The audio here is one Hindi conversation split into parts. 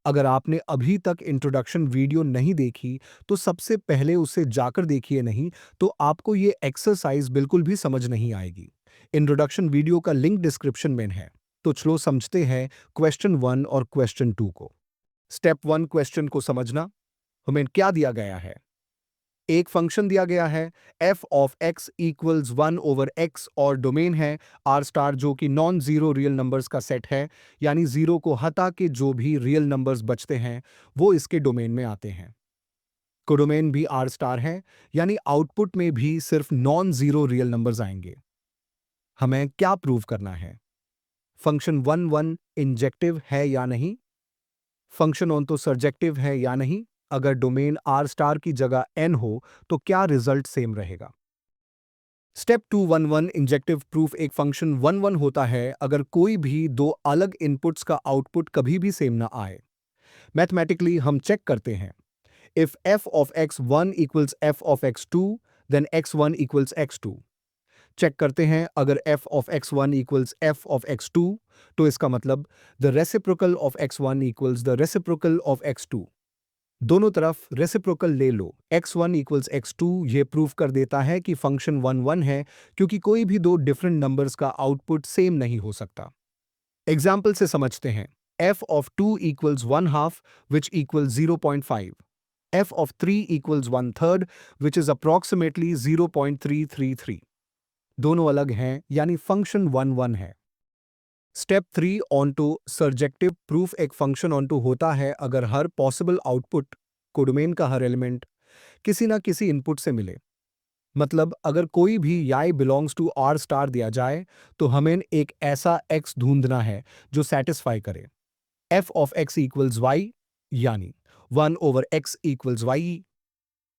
अगर आपने अभी तक इंट्रोडक्शन वीडियो नहीं देखी, तो सबसे पहले उसे जाकर देखिए, नहीं तो आपको ये एक्सरसाइज बिल्कुल भी समझ नहीं आएगी। इंट्रोडक्शन वीडियो का लिंक डिस्क्रिप्शन में है। तो चलो समझते हैं क्वेश्चन 1 और क्वेश्चन 2 को। स्टेप 1 क्वेश्चन को समझना। हमें क्या दिया गया है? एक फंक्शन दिया गया है f of x equals 1 over x और डोमेन है r स्टार जो कि नॉन जीरो रियल नंबर्स का सेट है, यानी जीरो को हटा के जो भी रियल नंबर्स बचते हैं वो इसके डोमेन में आते हैं। कोडोमेन भी r स्टार है, यानी आउटपुट में भी सिर्फ नॉन जीरो रियल नंबर्स आएंगे। हमें क्या प्रूव करना है? फंक्शन 1 इंजेक्टिव है या नहीं? फंक्शन ऑन तो सर्जेक्टिव है या नहीं? अगर डोमेन r स्टार की जगह n हो तो क्या रिजल्ट सेम रहेगा? स्टेप 2 इंजेक्टिव प्रूफ एक फंक्शन 1 होता है अगर कोई भी दो अलग इनपुट्स का आउटपुट कभी भी सेम ना आए। मैथमेटिकली हम चेक करते हैं। If f of x1 equals f of x2 then x1 equals x2। Check करते हैं, अगर f of x1 equals f of x2 तो इसका मतलब the reciprocal of x1 equals the reciprocal of x2। दोनों तरफ रेसिप्रोकल ले लो, x1 इक्वल्स x2 ये प्रूफ कर देता है कि फंक्शन 1 है, क्योंकि कोई भी दो डिफरेंट नंबर्स का आउटपुट सेम नहीं हो सकता। एग्जाम्पल से समझते हैं। f of 2 equals 1 half which equals 0.5, f of 3 equals 1/3 which is approximately 0.333। दोनों अलग हैं, यानी फंक्शन 1 है। स्टेप 3 ऑनटू सर्जेक्टिव प्रूफ एक फंक्शन ऑनटू होता है अगर हर पॉसिबल आउटपुट को डोमेन का हर एलिमेंट किसी ना किसी इनपुट से मिले। मतलब अगर कोई भी y belongs to r star दिया जाए तो हमें एक ऐसा x ढूंढना है जो सेटिस्फाई करे f of x equals y, यानी 1 ओवर x इक्वल्स y।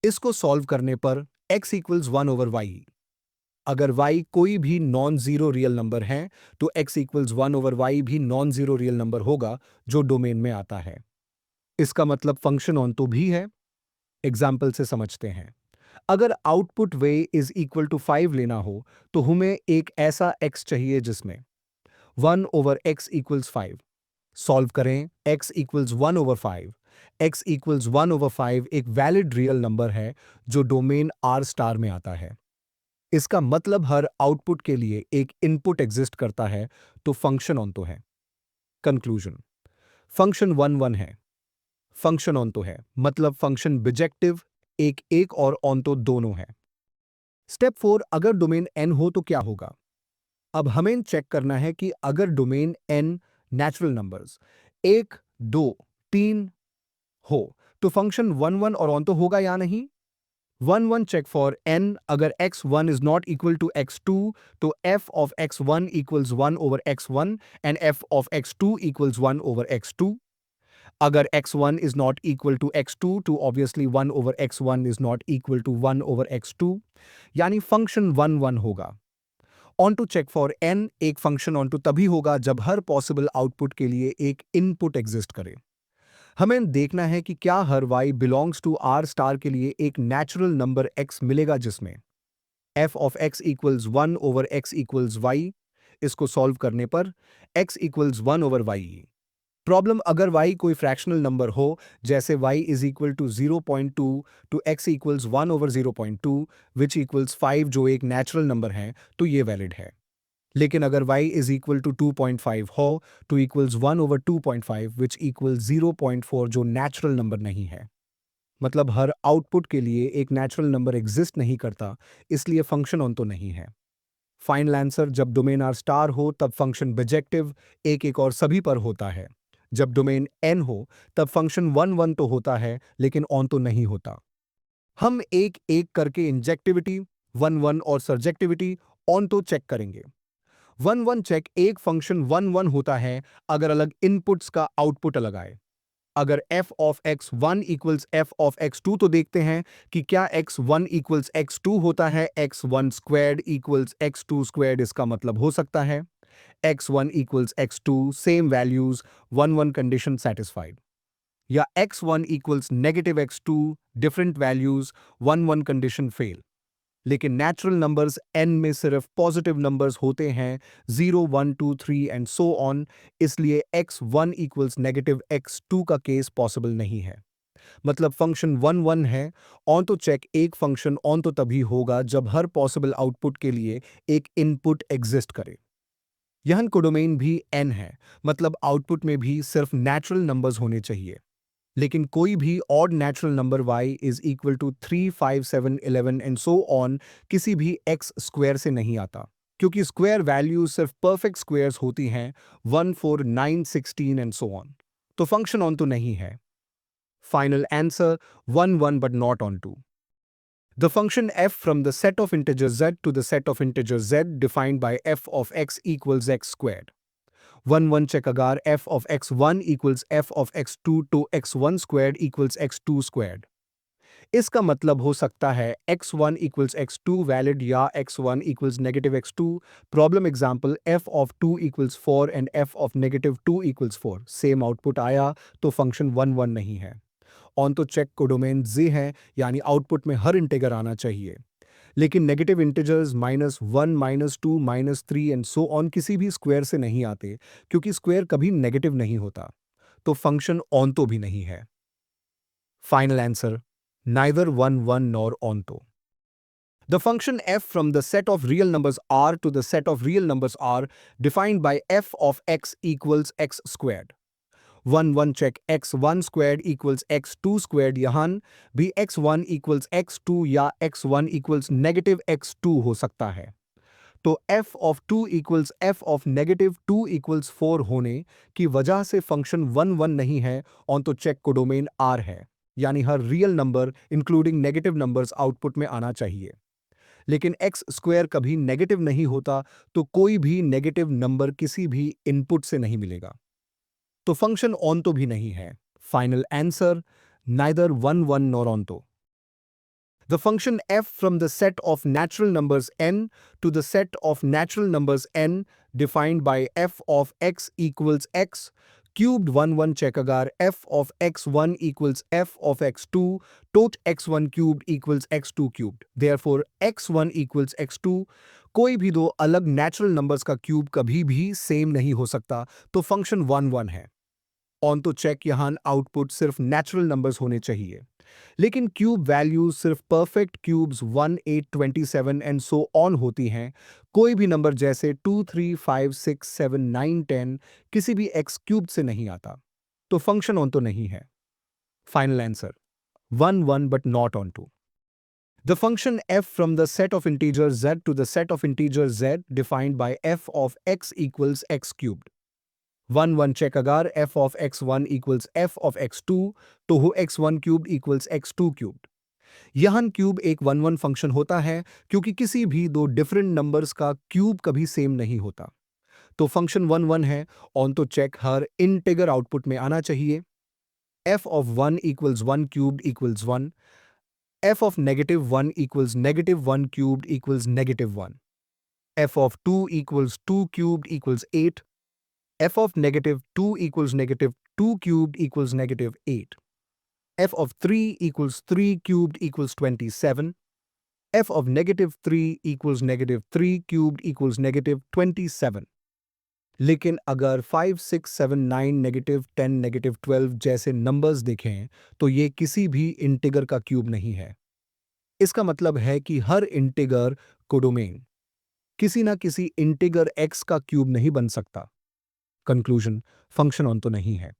इसको सॉल्व करने पर x इक्वल्स 1 ओवर y। अगर y कोई भी नॉन जीरो रियल नंबर है तो x इक्वल्स 1 ओवर y भी नॉन जीरो रियल नंबर होगा जो डोमेन में आता है। इसका मतलब फंक्शन ऑन तो भी है। एग्जाम्पल से समझते हैं। अगर output y is equal to 5 लेना हो तो हमें एक ऐसा x चाहिए जिसमें 1 ओवर x इक्वल्स 5। सॉल्व करें, x equals 1 over 5। x equals 1 over 5 एक वैलिड रियल नंबर है जो डोमेन r स्टार में आता है। इसका मतलब हर आउटपुट के लिए एक इनपुट एग्जिस्ट करता है, तो फंक्शन ऑन तो है। कंक्लूजन, फंक्शन 1 है, फंक्शन ऑन तो है, मतलब फंक्शन बिजेक्टिव एक और ऑन तो दोनों है। स्टेप 4 अगर डोमेन n हो तो क्या होगा? अब हमें चेक करना है कि अगर डोमेन n नेचुरल नंबर्स 1, 2, 3 हो तो फंक्शन 1 और ऑन तो होगा या नहीं? 1 check for n अगर x1 is not equal to x2 तो f of x1 equals 1 over x1 and f of x2 equals 1 over x2। अगर x1 is not equal to x2 तो obviously 1 over x1 is not equal to 1 over x2, यानी फंक्शन 1 होगा। Onto check for n एक फंक्शन ऑन टू तभी होगा जब हर पॉसिबल आउटपुट के लिए एक इनपुट एग्जिस्ट करे। हमें देखना है कि क्या हर y belongs to r star के लिए एक नेचुरल नंबर x मिलेगा जिसमें f of x equals 1 over x equals y। इसको सॉल्व करने पर x equals 1 over y। Problem अगर y कोई फ्रैक्शनल नंबर हो, जैसे y is equal to 0.2 to x equals 1 over 0.2 which equals 5 जो एक नेचुरल नंबर है, तो ये वैलिड है। लेकिन अगर y इज इक्वल टू 2.5 हो तो इक्वल्स 1 ओवर 2.5 विच इक्वल्स 0.4 जो नेचुरल नंबर नहीं है। मतलब हर आउटपुट के लिए एक नेचुरल नंबर एग्जिस्ट नहीं करता, इसलिए फंक्शन ऑन तो नहीं है। फाइनल आंसर, जब डोमेन आर स्टार हो तब फंक्शन बिजेक्टिव एक और सभी पर होता है। जब डोमेन n हो तब फंक्शन 1 तो होता है लेकिन ऑन तो नहीं होता। हम एक एक करके इंजेक्टिविटी 1 और सर्जेक्टिविटी ऑन तो चेक करेंगे। 1 चेक एक फंक्शन 1 होता है अगर अलग इनपुट्स का आउटपुट अलग आए। अगर f of x1 equals f of x2 तो देखते हैं कि क्या x1 इक्वल्स x2 होता है। x1 squared equals x2 squared, इसका मतलब हो सकता है x1 equals x2 same values 1 condition satisfied, या x1 equals negative x2 different values 1 condition fail. लेकिन नेचुरल नंबर्स n में सिर्फ पॉजिटिव नंबर्स होते हैं 0, 1, 2, 3 एंड सो ऑन, इसलिए x1 इक्वल्स नेगेटिव x2 का केस पॉसिबल नहीं है। मतलब फंक्शन 1 1 है। ऑन तो चेक एक फंक्शन ऑन तो तभी होगा जब हर पॉसिबल आउटपुट के लिए एक इनपुट एग्जिस्ट करे। यहां कोडोमेन भी n है, मतलब आउटपुट में भी सिर्फ नेचुरल नंबर्स होने चाहिए। लेकिन कोई भी odd natural number y is equal to 3, 5, 7, 11 and so on किसी भी x स्क्वायर से नहीं आता, क्योंकि स्क्वायर वैल्यूज सिर्फ परफेक्ट स्क्वायर्स होती हैं 1, 4, 9, 16 एंड सो ऑन। तो फंक्शन ऑन तो नहीं है। Final answer 1 1 but not on 2. The function f from the set of integers z to the set of integers z defined by f of x equals x squared. 1 1 check agar f of x1 equals f of x2 to x1 squared equals x2 squared. इसका मतलब हो सकता है x1 equals x2 valid या x1 equals negative x2. Problem example f of 2 equals 4 and f of negative 2 equals 4. Same output आया तो function 1 1 नहीं है। ऑन तो चेक कोडोमेन z है, यानी आउटपुट में हर इंटीजर आना चाहिए। लेकिन negative integers -1, -2, -3 and so on किसी भी स्क्वायर से नहीं आते, क्योंकि स्क्वायर कभी नेगेटिव नहीं होता। तो फंक्शन ऑन तो भी नहीं है। Final answer neither 1 1 nor onto. The function f from the set of real numbers r to the set of real numbers r defined by f of x equals x squared. 1 1 check x1 squared equals x2 squared यहाँ भी x1 equals x2 या x1 equals negative x2 हो सकता है। तो f of 2 equals f of negative 2 equals 4 होने की वजह से फंक्शन 1 1 नहीं है। ऑन तो चेक कोडोमेन r है, यानी हर real number including negative numbers output में आना चाहिए। लेकिन x स्क्वायर कभी नेगेटिव नहीं होता, तो कोई भी नेगेटिव नंबर किसी भी इनपुट से नहीं मिलेगा। तो फंक्शन ऑन तो भी नहीं है। Final answer neither 1 1 nor onto. The function f from the set of natural numbers n to the set of natural numbers n defined by f of x equals x cubed 1 1 check agar f of x1 equals f of x2 tot x1 cubed equals x2 cubed. Therefore x1 equals x2. कोई भी दो अलग नेचुरल नंबर्स का क्यूब कभी भी सेम नहीं हो सकता, तो फंक्शन 1 1 है। ऑन तो चेक यहाँ आउटपुट सिर्फ नेचुरल नंबर्स होने चाहिए। लेकिन क्यूब वैल्यूज सिर्फ perfect cubes 1, 8, 27 and so on होती हैं। कोई भी नंबर जैसे 2, 3, 5, 6, 7, 9, 10 किसी भी एक्स क्यूब से नहीं आता, तो फंक्शन ऑन तो नहीं है। Final answer 1 1 but not on 2. The function f from the set of integers z to the set of integers z defined by f of x equals x cubed. 1 1 check agar f of x1 equals f of x2 तो हो x1 cubed equals x2 cubed. यहाँ क्यूब एक 1 1 फंक्शन होता है, क्योंकि किसी भी दो डिफरेंट नंबर्स का क्यूब कभी सेम नहीं होता। तो फंक्शन 1 1 है। ऑन तो चेक हर इंटीजर आउटपुट में आना चाहिए। f of 1 equals 1 cubed equals 1. f of negative 1 equals negative 1 cubed equals negative 1. f of 2 equals 2 cubed equals 8. f of negative 2 equals negative 2 cubed equals negative 8. f of 3 equals 3 cubed equals 27. f of negative 3 equals negative 3 cubed equals negative 27. लेकिन अगर 5, 6, 7, 9, नेगेटिव 10, नेगेटिव 12 जैसे नंबर्स देखें, तो ये किसी भी इंटीगर का क्यूब नहीं है। इसका मतलब है कि हर इंटीगर कोडोमेन किसी ना किसी इंटीगर x का क्यूब नहीं बन सकता। कंक्लूजन फंक्शन ऑन तो नहीं है।